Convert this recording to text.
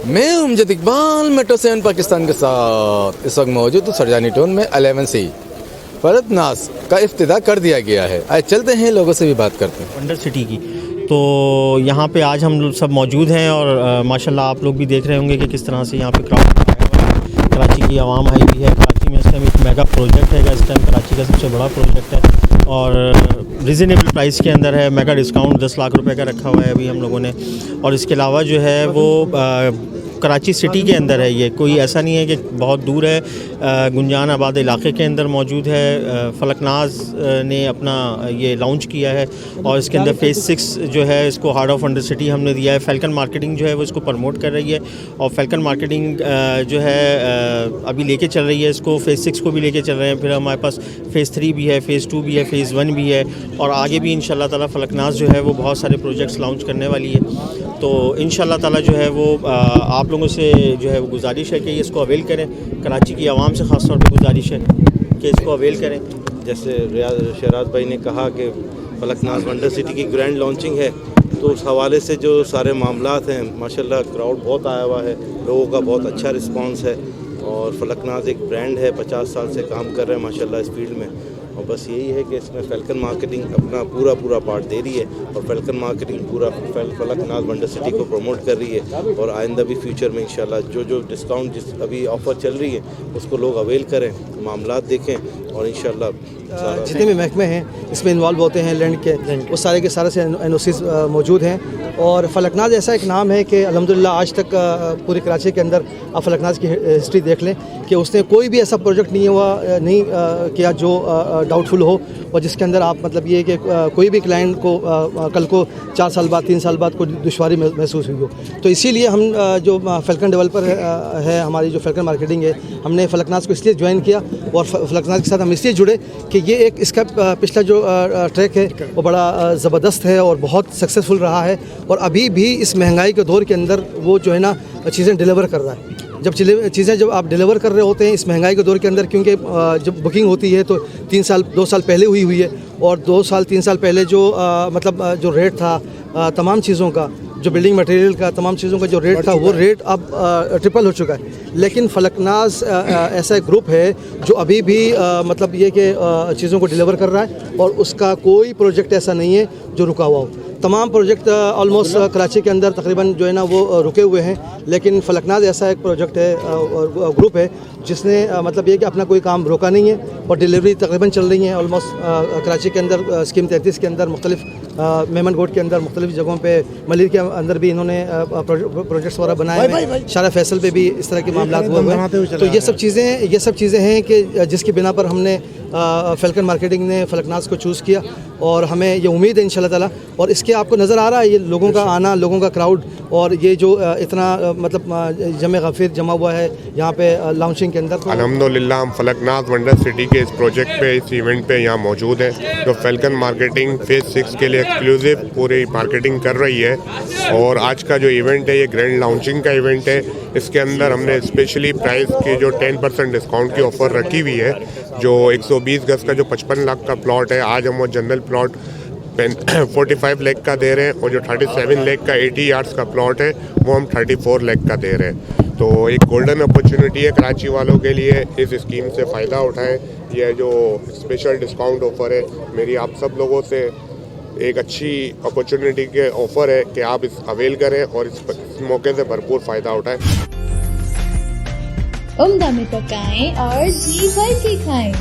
मैं उमजद इकबाल मेट्रो 7 पाकिस्तान के साथ इस वक्त मौजूद हूँ सरजानी टाउन में 11C फलक नाज का इफ्तिताह कर दिया गया है। आज चलते हैं लोगों से भी बात करते हैं वंडर सिटी की। तो यहाँ पे आज हम सब मौजूद हैं और माशाल्लाह आप लोग भी देख रहे होंगे कि किस तरह से यहाँ पे क्राउड कराची की आवाम आई हुई है। कराची में इस टाइम एक मेगा प्रोजेक्ट है, इस टाइम कराची का सबसे बड़ा प्रोजेक्ट है और रिजनेबल प्राइस के अंदर है। मेगा डिस्काउंट 10 लाख रुपए का रखा हुआ है अभी हम लोगों ने। और इसके अलावा जो है वो कराची सिटी के अंदर है, ये कोई ऐसा नहीं है कि बहुत दूर है। गुंजान आबाद इलाके के अंदर मौजूद है। फलकनाज ने अपना ये लॉन्च किया है और इसके अंदर फ़ेज़ 6 जो है इसको हार्ट ऑफ वंडर सिटी हमने दिया है। फैल्कन मार्केटिंग जो है वो इसको प्रमोट कर रही है और फैल्कन मार्केटिंग जो है अभी लेके चल रही है इसको। फ़ेज़ 6 को भी लेके चल रहे हैं। फिर हमारे पास फ़ेज़ 3 भी है, फ़ेज़ 2 भी है, फ़ेज़ 1 भी है और आगे भी इंशाल्लाह ताला फलकनाज जो है वो बहुत सारे प्रोजेक्ट्स लॉन्च करने वाली है। तो इंशाल्लाह ताला जो है वो आप लोगों से जो है वो गुजारिश है कि इसको अवेल करें। कराची की आवाम से ख़ास तौर पे गुजारिश है कि इसको अवेल करें। जैसे शहराज भाई ने कहा कि फलकनाज वंडर सिटी की ग्रैंड लॉन्चिंग है, तो उस हवाले से जो सारे मामलात हैं माशाल्लाह क्राउड बहुत आया हुआ है, लोगों का बहुत अच्छा रिस्पांस है और फलकनाज एक ब्रांड है, 50 साल से काम कर रहे हैं माशाल्लाह इस फील्ड में। और बस यही है कि इसमें फैल्कन मार्केटिंग अपना पूरा पार्ट दे रही है और फैल्कन मार्केटिंग पूरा फलकनाज वंडर सिटी को प्रमोट कर रही है और आइंदा भी फ्यूचर में इंशाल्लाह जो डिस्काउंट जिस अभी ऑफ़र चल रही है उसको लोग अवेल करें, मामलात देखें और इंशाल्लाह जितने भी महकमे हैं इसमें इन्वॉल्व होते हैं लैंड के, वो सारे के सारे से एनओसीज मौजूद हैं। और फलकनाज ऐसा एक नाम है कि अल्हम्दुलिल्लाह आज तक पूरे कराची के अंदर आप फलकनाज की हिस्ट्री देख लें कि उसने कोई भी ऐसा प्रोजेक्ट नहीं किया जो डाउटफुल हो और जिसके अंदर आप मतलब ये कि कोई भी क्लाइंट को कल को 4 साल बाद 3 साल बाद कोई दुश्वारी महसूस हुई हो। तो इसीलिए हम जो फलकन डेवलपर है हमारी जो फलकन मार्केटिंग है, हमने फलकनाज को इसलिए ज्वाइन किया और फलकनाज के साथ हम इसलिए जुड़े कि ये एक इसका पिछला जो ट्रैक है वो बड़ा ज़बरदस्त है और बहुत सक्सेसफुल रहा है और अभी भी इस महंगाई के दौर के अंदर वो जो है ना चीज़ें डिलीवर कर रहा है। जब आप डिलीवर कर रहे होते हैं इस महंगाई के दौर के अंदर, क्योंकि जब बुकिंग होती है तो 2 साल पहले हुई है और 3 साल पहले जो मतलब जो रेट था तमाम चीज़ों का, जो बिल्डिंग मटेरियल का, तमाम चीज़ों का जो रेट था वो रेट अब ट्रिपल हो चुका है। लेकिन फलकनाज ऐसा एक ग्रुप है जो अभी भी मतलब ये कि चीज़ों को डिलीवर कर रहा है और उसका कोई प्रोजेक्ट ऐसा नहीं है जो रुका हुआ हो। तमाम प्रोजेक्ट ऑलमोस्ट कराची के अंदर तकरीबन जो है ना वो रुके हुए हैं, लेकिन फलकनाज ऐसा एक प्रोजेक्ट है और ग्रुप है जिसने मतलब ये कि अपना कोई काम रोका नहीं है और डिलीवरी तकरीबन चल रही है ऑलमोस्ट कराची के अंदर। स्कीम 33 के अंदर मुख्तलिफ मेमन गोड के अंदर मुख्तलिफ जगहों पे, मलिर के अंदर भी इन्होंने प्रोजेक्ट्स वगैरह बनाए हैं। शारा फैसल पे भी इस तरह के मामला हुए हैं। तो ये सब चीज़ें हैं कि जिसकी बिना पर हमने फलकन मार्केटिंग ने फलकनाज को चूज़ किया और हमें ये उम्मीद है इंशाल्लाह ताला। और इसके आपको नज़र आ रहा है ये लोगों का आना, लोगों का क्राउड और ये जो इतना मतलब जमे गफीर जमा हुआ है यहाँ पे लॉन्चिंग के अंदर। अल्हम्दुलिल्लाह हम फलकनाज वंडर सिटी के इस प्रोजेक्ट पे, इस इवेंट पे यहाँ मौजूद है जो फैल्कन मार्केटिंग फ़ेज़ 6 के लिए एक्सक्लूसिव पूरी मार्केटिंग कर रही है। और आज का जो इवेंट है ये ग्रैंड लॉन्चिंग का इवेंट है। इसके अंदर हमने स्पेशली प्राइस की जो 10% डिस्काउंट की ऑफ़र रखी हुई है। जो 120 गज का जो 55 लाख का प्लॉट है, आज हम वो जनरल प्लॉट 45 लाख का दे रहे हैं और जो 37 लाख का 80 यार्ड्स का प्लॉट है वो हम 34 लाख का दे रहे हैं। तो एक गोल्डन अपॉर्चुनिटी है कराची वालों के लिए, इस स्कीम से फ़ायदा उठाएं। यह जो स्पेशल डिस्काउंट ऑफ़र है मेरी आप सब लोगों से एक अच्छी अपॉर्चुनिटी के ऑफ़र है कि आप इस अवेल करें और इस मौके से भरपूर फ़ायदा उठाएं। उम्दा में पकाएं और जी भर के खाएं।